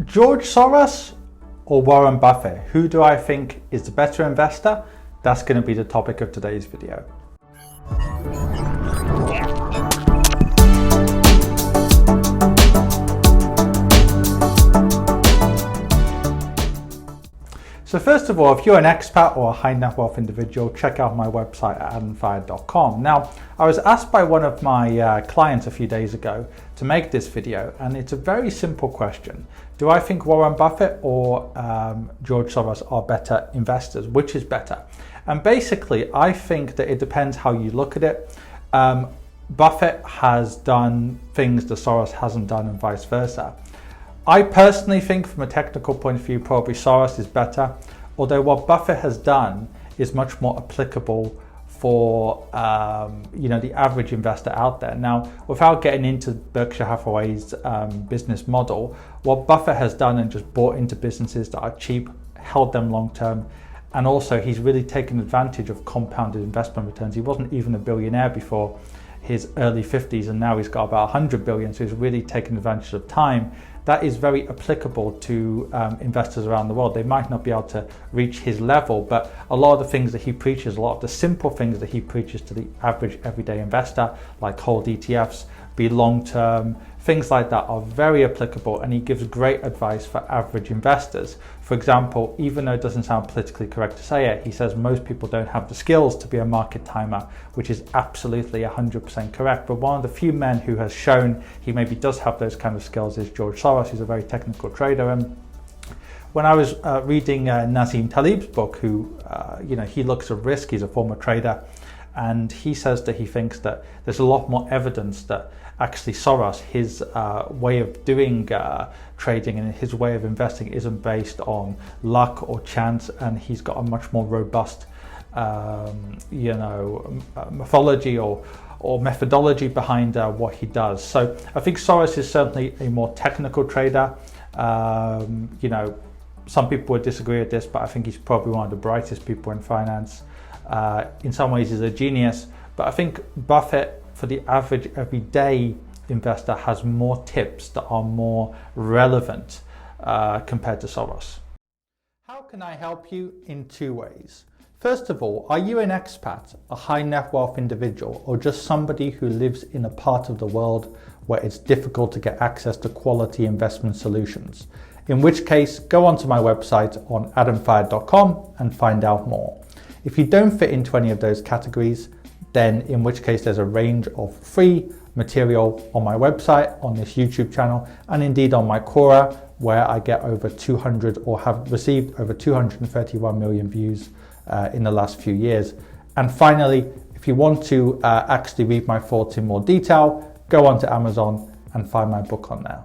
George Soros or Warren Buffett? Who do I think is the better investor? That's going to be the topic of today's video. So first of all, if you're an expat or a high net wealth individual, check out my website at infuriated.com. Now, I was asked by one of my clients a few days ago to make this video, and it's a very simple question. Do I think Warren Buffett or George Soros are better investors? Which is better? And basically, I think that it depends how you look at it. Buffett has done things that Soros hasn't done and vice versa. I personally think from a technical point of view, probably Soros is better, although what Buffett has done is much more applicable for the average investor out there. Now, without getting into Berkshire Hathaway's business model, what Buffett has done and just bought into businesses that are cheap, held them long term, and also he's really taken advantage of compounded investment returns. He wasn't even a billionaire before his early 50s, and now he's got about 100 billion, so he's really taken advantage of time. That is very applicable to investors around the world. They might not be able to reach his level, but a lot of the things that he preaches, a lot of the simple things that he preaches to the average everyday investor, like hold ETFs, be long-term, things like that are very applicable, and he gives great advice for average investors. For example, even though it doesn't sound politically correct to say it, he says most people don't have the skills to be a market timer, which is absolutely 100% correct. But one of the few men who has shown he maybe does have those kind of skills is George Soros. He's a very technical trader. And when I was reading Nassim Taleb's book, who he looks at risk, he's a former trader, and he says that he thinks that there's a lot more evidence that actually Soros, his way of doing trading and his way of investing isn't based on luck or chance, and he's got a much more robust mythology or methodology behind what he does. So I think Soros is certainly a more technical trader. Some people would disagree with this, but I think he's probably one of the brightest people in finance. In some ways he's a genius, but I think Buffett, for the average everyday investor, has more tips that are more relevant compared to Soros. How can I help you? In two ways. First of all, are you an expat, a high net wealth individual, or just somebody who lives in a part of the world where it's difficult to get access to quality investment solutions? In which case, go onto my website on infuriated.com and find out more. If you don't fit into any of those categories, then in which case there's a range of free material on my website, on this YouTube channel, and indeed on my Quora, where I get over 200 or have received over 231 million views in the last few years. And finally, if you want to actually read my thoughts in more detail, go onto Amazon and find my book on there.